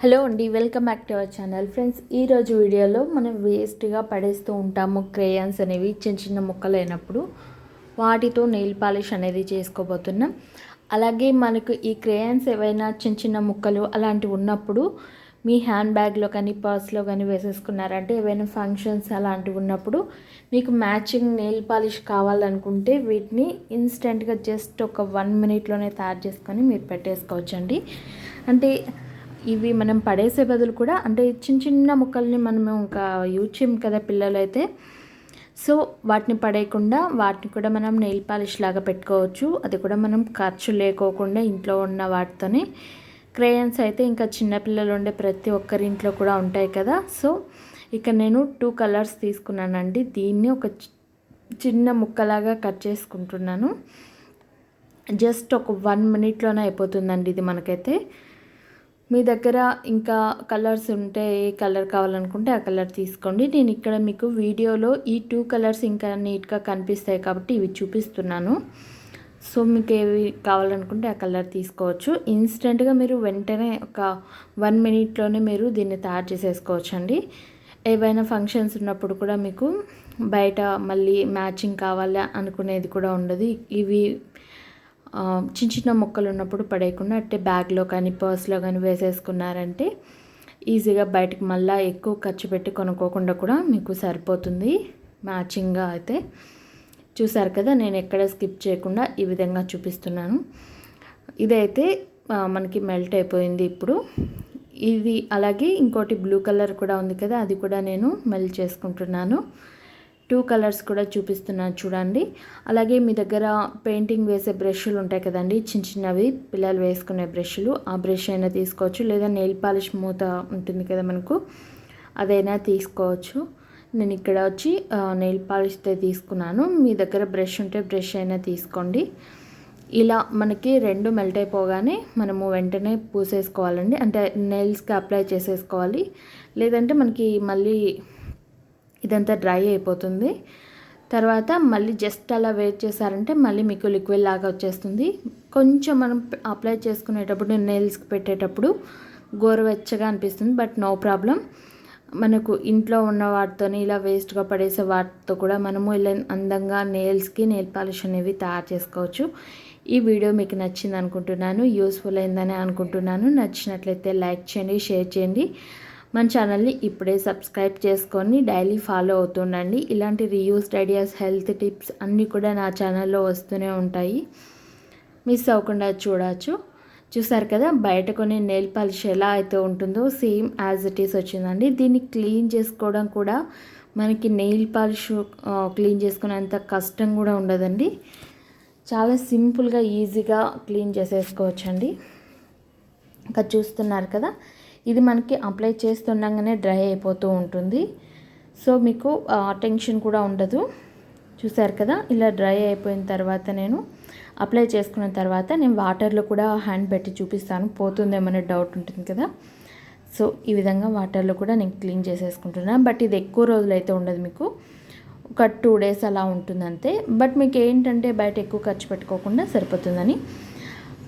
Hello అండి, welcome back to our channel. Friends, ఈరోజు వీడియోలో మనం వేస్ట్గా పడేస్తూ ఉంటాము క్రేయాన్స్ అనేవి చిన్న చిన్న ముక్కలు అయినప్పుడు వాటితో నెయిల్ పాలిష్ అనేది చేసుకోబోతున్నాం. అలాగే మనకు ఈ క్రేయాన్స్ ఏవైనా చిన్న చిన్న ముక్కలు అలాంటివి ఉన్నప్పుడు మీ హ్యాండ్ బ్యాగ్లో కానీ పర్స్లో కానీ వేసేసుకున్నారంటే ఏవైనా ఫంక్షన్స్ అలాంటివి ఉన్నప్పుడు మీకు మ్యాచింగ్ నెయిల్ పాలిష్ కావాలనుకుంటే వీటిని ఇన్స్టెంట్గా జస్ట్ ఒక 1 మినిట్లోనే తయారు చేసుకొని మీరు పెట్టేసుకోవచ్చండి. అంటే ఇవి మనం పడేసే బదులు కూడా అంటే చిన్న చిన్న ముక్కల్ని మనము ఇంకా యూజ్ చేయం కదా పిల్లలైతే. సో వాటిని పడేయకుండా వాటిని కూడా మనం నెయిల్ పాలిష్ లాగా పెట్టుకోవచ్చు. అది కూడా మనం ఖర్చు లేకోకుండా ఇంట్లో ఉన్న వాటితోనే. క్రేయన్స్ అయితే ఇంకా చిన్నపిల్లలు ఉండే ప్రతి ఒక్కరి ఇంట్లో కూడా ఉంటాయి కదా. సో ఇక్కడ నేను 2 కలర్స్ తీసుకున్నానండి. దీన్ని ఒక చిన్న ముక్కలాగా కట్ చేసుకుంటున్నాను. జస్ట్ ఒక 1 మినిట్లోనే అయిపోతుందండి ఇది మనకైతే. మీ దగ్గర ఇంకా కలర్స్ ఉంటే ఏ కలర్ కావాలనుకుంటే ఆ కలర్ తీసుకోండి. నేను ఇక్కడ మీకు వీడియోలో ఈ 2 కలర్స్ ఇంకా నీట్గా కనిపిస్తాయి కాబట్టి ఇవి చూపిస్తున్నాను. సో మీకు ఏవి కావాలనుకుంటే ఆ కలర్ తీసుకోవచ్చు. ఇన్స్టెంట్గా మీరు వెంటనే ఒక 1 మినిట్లోనే మీరు దీన్ని తయారు చేసేసుకోవచ్చు అండి. ఏవైనా ఫంక్షన్స్ ఉన్నప్పుడు కూడా మీకు బయట మళ్ళీ మ్యాచింగ్ కావాలా అనుకునేది కూడా ఉండదు. ఇవి చిన్న చిన్న మొక్కలు ఉన్నప్పుడు పడేయకుండా అంటే బ్యాగ్లో కానీ పర్స్లో కానీ వేసేసుకున్నారంటే ఈజీగా బయటకు మళ్ళీ ఎక్కువ ఖర్చు పెట్టి కొనుక్కోకుండా కూడా మీకు సరిపోతుంది మ్యాచింగ్గా అయితే. చూసారు కదా, నేను ఎక్కడ స్కిప్ చేయకుండా ఈ విధంగా చూపిస్తున్నాను. ఇదైతే మనకి మెల్ట్ అయిపోయింది ఇప్పుడు. ఇది అలాగే ఇంకోటి బ్లూ కలర్ కూడా ఉంది కదా, అది కూడా నేను మెల్ట్ చేసుకుంటున్నాను. 2 కలర్స్ కూడా చూపిస్తున్నాను చూడండి. అలాగే మీ దగ్గర పెయింటింగ్ వేసే బ్రష్లు ఉంటాయి కదండి, చిన్న చిన్నవి పిల్లలు వేసుకునే బ్రష్లు. ఆ బ్రష్ అయినా తీసుకోవచ్చు, లేదా నెయిల్ పాలిష్ మూత ఉంటుంది కదా మనకు, అదైనా తీసుకోవచ్చు. నేను ఇక్కడ వచ్చి నెయిల్ పాలిష్తో తీసుకున్నాను. మీ దగ్గర బ్రష్ ఉంటే బ్రష్ అయినా తీసుకోండి. ఇలా మనకి 2 మెల్ట్ అయిపోగానే మనము వెంటనే పూసేసుకోవాలండి. అంటే నెయిల్స్కి అప్లై చేసేసుకోవాలి, లేదంటే మనకి మళ్ళీ ఇదంతా డ్రై అయిపోతుంది. తర్వాత మళ్ళీ జస్ట్ అలా వెయిట్ చేశారంటే మళ్ళీ మీకు లిక్విడ్ లాగా వచ్చేస్తుంది. కొంచెం మనం అప్లై చేసుకునేటప్పుడు నెయిల్స్కి పెట్టేటప్పుడు గోరువెచ్చగా అనిపిస్తుంది, బట్ నో ప్రాబ్లం. మనకు ఇంట్లో ఉన్న వాటితోని ఇలా వేస్ట్గా పడేసే వాటితో కూడా మనము ఇలా అందంగా నెయిల్స్కి నెయిల్ పాలిష్ అనేవి తయారు చేసుకోవచ్చు. ఈ వీడియో మీకు నచ్చింది అనుకుంటున్నాను, యూస్ఫుల్ అయిందని అనుకుంటున్నాను. నచ్చినట్లయితే లైక్ చేయండి, షేర్ చేయండి. మన ఛానల్ని ఇప్పుడే సబ్స్క్రైబ్ చేసుకొని డైలీ ఫాలో అవుతుండండి. ఇలాంటి రీయూస్డ్ ఐడియాస్, హెల్త్ టిప్స్ అన్నీ కూడా నా ఛానల్లో వస్తూనే ఉంటాయి, మిస్ అవ్వకుండా చూడవచ్చు. చూసారు కదా, బయట కొన్ని నెయిల్ పాలిష్ ఎలా అయితే ఉంటుందో సేమ్ యాజ్ ఇట్ ఈస్ వచ్చిందండి. దీన్ని క్లీన్ చేసుకోవడం కూడా మనకి నెయిల్ పాలిష్ క్లీన్ చేసుకునేంత కష్టం కూడా ఉండదండి. చాలా సింపుల్గా ఈజీగా క్లీన్ చేసేసుకోవచ్చండి. ఇంకా చూస్తున్నారు కదా, ఇది మనకి అప్లై చేస్తుండగానే డ్రై అయిపోతూ ఉంటుంది. సో మీకు టెన్షన్ కూడా ఉండదు. చూసారు కదా, ఇలా డ్రై అయిపోయిన తర్వాత నేను అప్లై చేసుకున్న తర్వాత నేను వాటర్లో కూడా హ్యాండ్ పెట్టి చూపిస్తాను, పోతుందేమనే డౌట్ ఉంటుంది కదా. సో ఈ విధంగా వాటర్లో కూడా నేను క్లీన్ చేసేసుకుంటున్నాను. బట్ ఇది ఎక్కువ రోజులు అయితే ఉండదు, మీకు ఒక 2 డేస్ అలా ఉంటుంది అంతే. బట్ మీకు ఏంటంటే బయట ఎక్కువ ఖర్చు పెట్టుకోకుండా సరిపోతుందని.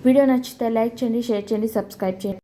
వీడియో నచ్చితే లైక్ చేయండి, షేర్ చేయండి, సబ్స్క్రైబ్ చేయండి.